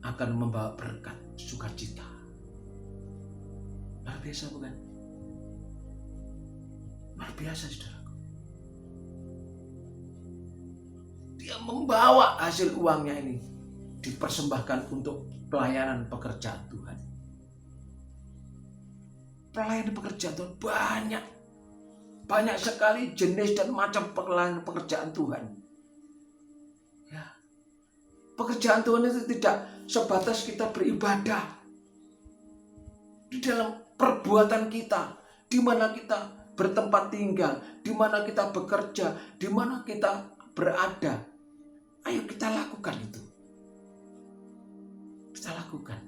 akan membawa berkat, sukacita. Luar biasa bukan? Luar biasa, saudaraku. Dia membawa hasil uangnya ini, dipersembahkan untuk pelayanan pekerjaan Tuhan. Pelayanan pekerjaan Tuhan banyak. Banyak sekali jenis dan macam pelayanan pekerjaan Tuhan. Ya. Pekerjaan Tuhan itu tidak sebatas kita beribadah. Di dalam perbuatan kita, di mana kita bertempat tinggal, di mana kita bekerja, di mana kita berada. Ayo kita lakukan itu. Kita lakukan.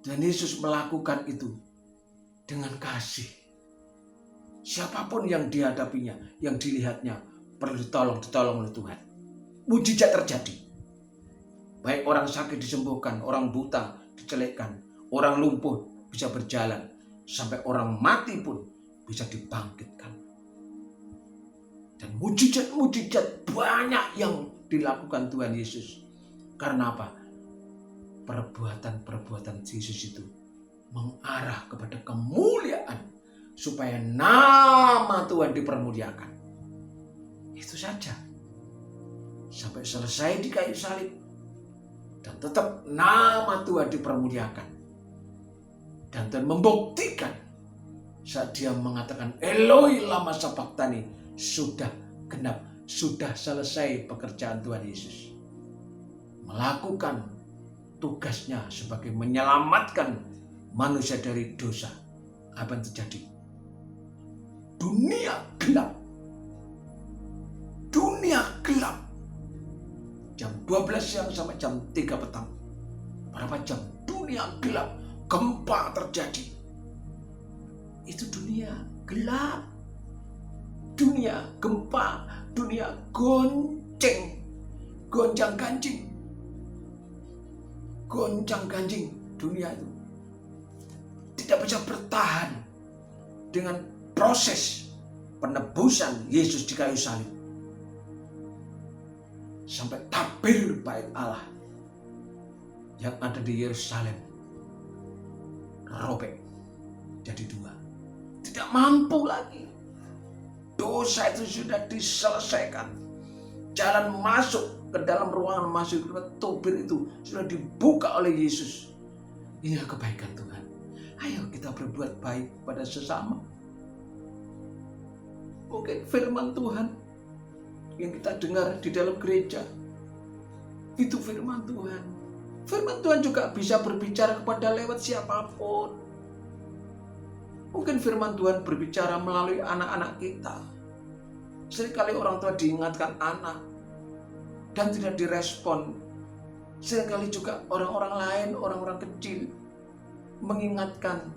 Dan Yesus melakukan itu dengan kasih. Siapapun yang dihadapinya, yang dilihatnya, perlu ditolong oleh Tuhan. Mujizat terjadi. Baik orang sakit disembuhkan, orang buta dicelekkan, orang lumpuh bisa berjalan, sampai orang mati pun bisa dibangkitkan. Dan mujizat-mujizat banyak yang dilakukan Tuhan Yesus. Karena apa? Perbuatan-perbuatan Yesus itu mengarah kepada kemuliaan, supaya nama Tuhan dipermuliakan. Itu saja. Sampai selesai di kayu salib, dan tetap nama Tuhan dipermuliakan. Dan Tuhan membuktikan saat dia mengatakan Eloi lama sabachthani, sudah genap, sudah selesai pekerjaan Tuhan Yesus. Melakukan tugasnya sebagai menyelamatkan manusia dari dosa. Apa yang terjadi? Dunia gelap. Dunia gelap. Jam 12 siang sampai jam 3 petang. Berapa jam? Dunia gelap. Gempa terjadi. Itu dunia gelap. Dunia gempa. Dunia gonceng. Gonjang ganjing. Goncang ganjing dunia itu. Tidak bisa bertahan dengan proses penebusan Yesus di kayu salib. Sampai tabir bait Allah yang ada di Yerusalem robek jadi dua. Tidak mampu lagi. Dosa itu sudah diselesaikan. Jalan masuk ke dalam ruangan masuk ke tabir itu sudah dibuka oleh Yesus. Inilah kebaikan Tuhan. Ayo kita berbuat baik pada sesama. Mungkin firman Tuhan yang kita dengar di dalam gereja itu firman Tuhan. Firman Tuhan juga bisa berbicara kepada lewat siapapun. Mungkin firman Tuhan berbicara melalui anak-anak kita. Seringkali orang tua diingatkan anak dan tidak direspon. Seringkali juga orang-orang lain, orang-orang kecil mengingatkan.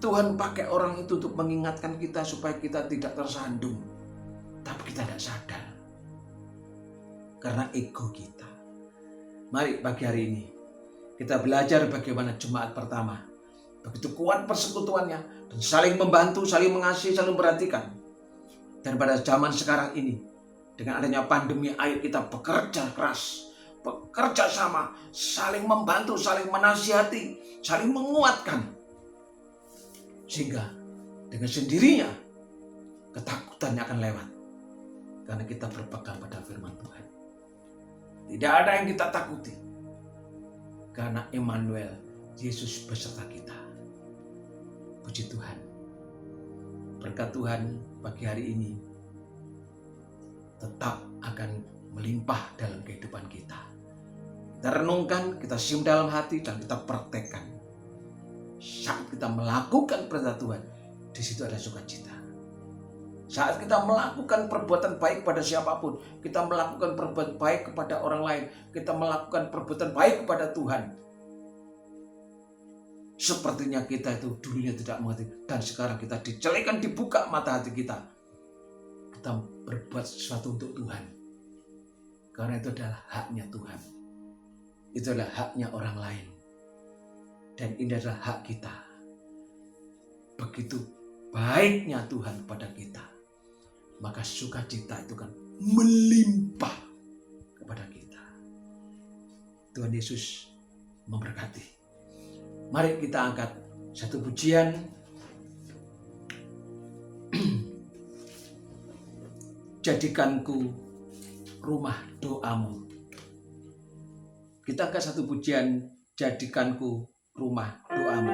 Tuhan pakai orang itu untuk mengingatkan kita supaya kita tidak tersandung. Tapi kita tidak sadar. Karena ego kita. Mari pagi hari ini kita belajar bagaimana jemaat pertama. Begitu kuat persekutuannya dan saling membantu, saling mengasihi, saling memperhatikan. Dan pada zaman sekarang ini dengan adanya pandemi, ayo kita bekerja keras, bekerja sama, saling membantu, saling menasihati, saling menguatkan. Sehingga dengan sendirinya ketakutannya akan lewat. Karena kita berpegang pada firman Tuhan. Tidak ada yang kita takuti. Karena Immanuel, Yesus beserta kita. Puji Tuhan. Berkat Tuhan pagi hari ini tetap akan melimpah dalam kehidupan kita. Kita renungkan, kita simpan dalam hati, dan kita praktekkan. Saat kita melakukan perintah Tuhan, di situ ada sukacita. Saat kita melakukan perbuatan baik pada siapapun, kita melakukan perbuatan baik kepada orang lain, kita melakukan perbuatan baik kepada Tuhan. Sepertinya kita itu dulunya tidak mengerti, dan sekarang kita dicelikan, dibuka mata hati kita. Kita berbuat sesuatu untuk Tuhan. Karena itu adalah haknya Tuhan. Itu adalah haknya orang lain. Dan ini adalah hak kita. Begitu baiknya Tuhan kepada kita, maka sukacita itu kan melimpah kepada kita. Tuhan Yesus memberkati. Mari kita angkat satu pujian. Jadikanku rumah doamu. Kita angkat satu pujian, jadikanku rumah doamu.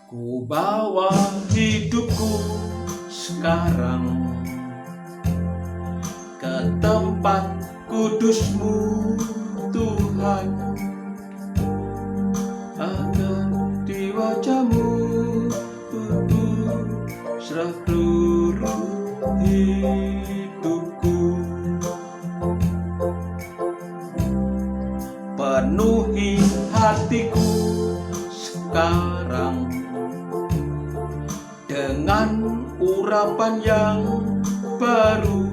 Ku bawa hidupku sekarang ke tempat kudus-Mu Tuhan, agar di wajah-Mu ku serah seluruh hidupku. Penuhi hatiku sekarang dengan urapan yang baru,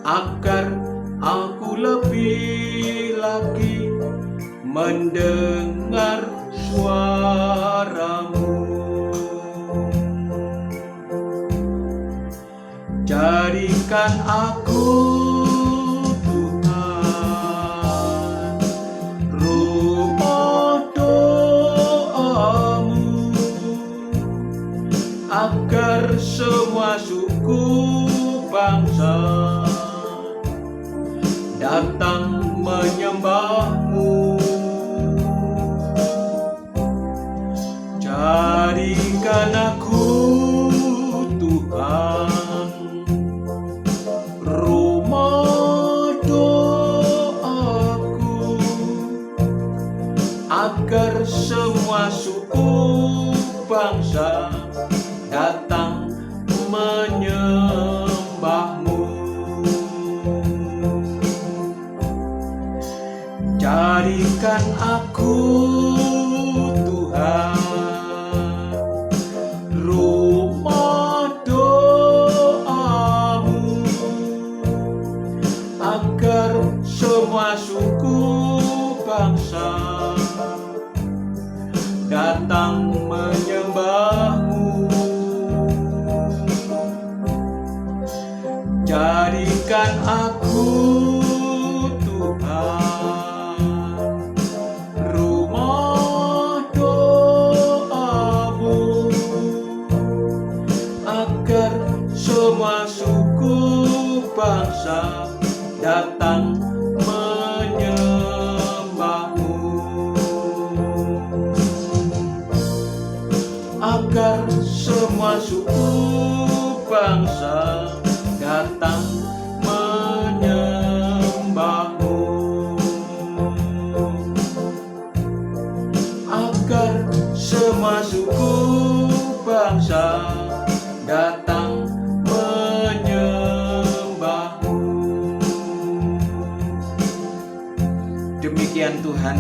agar aku lebih lagi mendengar suara-Mu. Jadikan aku Tuhan rumah doamu, agar semua suku bangsa datang menyembah-Mu. Jadikan aku Tuhan rumah doaku, agar semua suku bangsa datang menyembah-Mu. Jadikan aku Tuhan rumah doamu, agar semua suku bangsa datang menyembah-Mu. bangsa datang menyembahmu, agar semua suku bangsa datang menyembahmu, agar semua suku bangsa datang menyembahmu. Demikian Tuhan,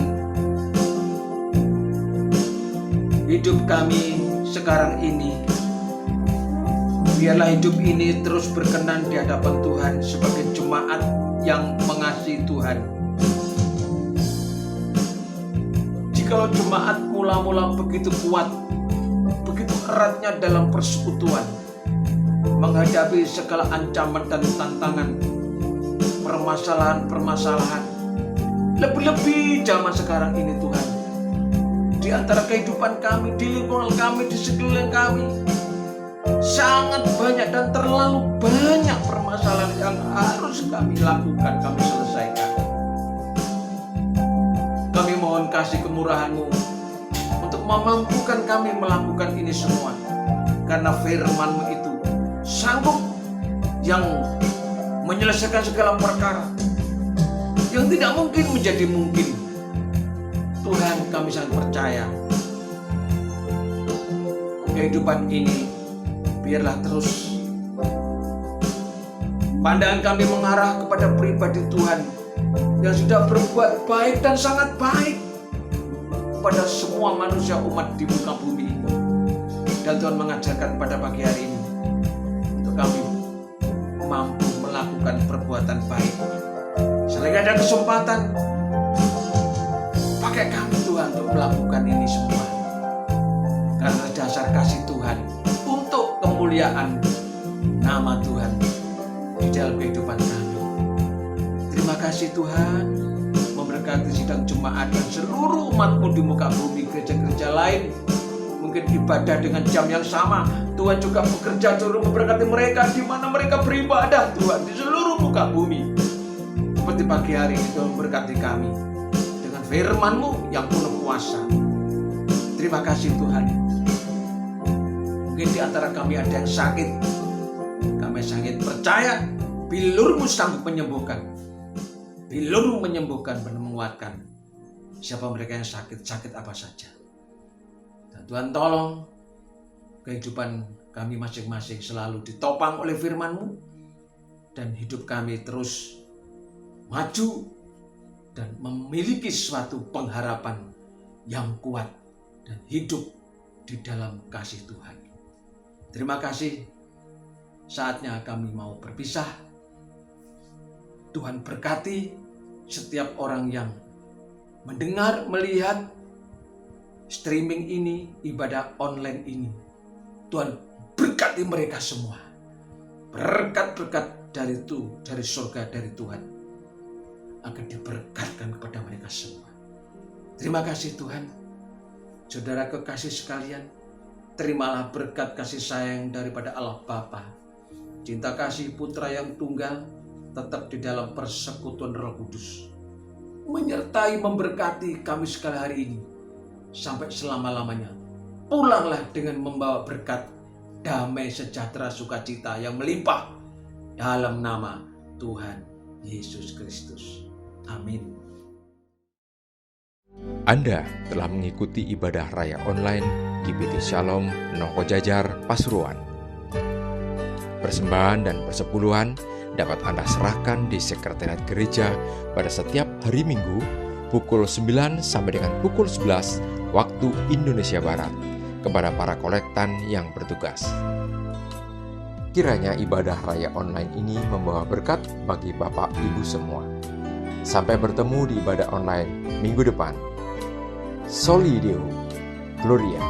hidup kami sekarang ini, biarlah hidup ini terus berkenan di hadapan Tuhan sebagai jemaat yang mengasihi Tuhan. Jikalau jemaat mula-mula begitu kuat, begitu eratnya dalam persekutuan, menghadapi segala ancaman dan tantangan, permasalahan-permasalahan, lebih-lebih zaman sekarang ini Tuhan, di antara kehidupan kami, di lingkungan kami, di sekeliling kami, sangat banyak dan terlalu banyak permasalahan yang harus kami lakukan, kami selesaikan. Kami mohon kasih kemurahan-Mu untuk memampukan kami melakukan ini semua, karena firman-Mu itu sanggup yang menyelesaikan segala perkara yang tidak mungkin menjadi mungkin. Tuhan, kami sangat percaya kehidupan ini biarlah terus pandangan kami mengarah kepada pribadi Tuhan yang sudah berbuat baik dan sangat baik kepada semua manusia umat di muka bumi ini. Dan Tuhan mengajarkan pada pagi hari ini untuk kami mampu melakukan perbuatan baik. Selagi ada kesempatan, pakai kami Tuhan untuk melakukan ini semua, karena dasar kasih Tuhan untuk kemuliaan nama Tuhan di dalam kehidupan kami. Terima kasih Tuhan, memberkati sidang jemaat dan seluruh umat-Mu di muka bumi. Gereja-gereja lain mungkin ibadah dengan jam yang sama, Tuhan juga bekerja turun memberkati mereka di mana mereka beribadah Tuhan di seluruh muka bumi. Seperti pagi hari ini Tuhan memberkati kami dengan firman-Mu yang penuh kuasa. Terima kasih Tuhan. Mungkin di antara kami ada yang sakit, kami sangat percaya bilur-Mu sanggup menyembuhkan. Bilur-Mu menyembuhkan dan menguatkan siapa mereka yang sakit apa saja. Dan Tuhan tolong kehidupan kami masing-masing selalu ditopang oleh firman-Mu, dan hidup kami terus maju dan memiliki suatu pengharapan yang kuat dan hidup di dalam kasih Tuhan. Terima kasih. Saatnya kami mau berpisah. Tuhan berkati setiap orang yang mendengar, melihat streaming ini, ibadah online ini. Tuhan berkati mereka semua. Berkat-berkat dari surga, dari Tuhan akan diberkatkan kepada mereka semua. Terima kasih Tuhan. Saudara kekasih sekalian, terimalah berkat kasih sayang daripada Allah Bapa, cinta kasih Putra yang tunggal, tetap di dalam persekutuan Roh Kudus, menyertai memberkati kami sekali hari ini sampai selama-lamanya. Pulanglah dengan membawa berkat, damai, sejahtera, sukacita yang melimpah dalam nama Tuhan Yesus Kristus. Amin. Anda telah mengikuti ibadah raya online GBT Shalom Nongko Jajar Pasuruan. Persembahan dan persepuluhan dapat Anda serahkan di sekretariat gereja pada setiap hari Minggu pukul 9 sampai dengan pukul 11 waktu Indonesia Barat kepada para kolektan yang bertugas. Kiranya ibadah raya online ini membawa berkat bagi Bapak Ibu semua. Sampai bertemu di ibadah online minggu depan. Soli Deo Gloria.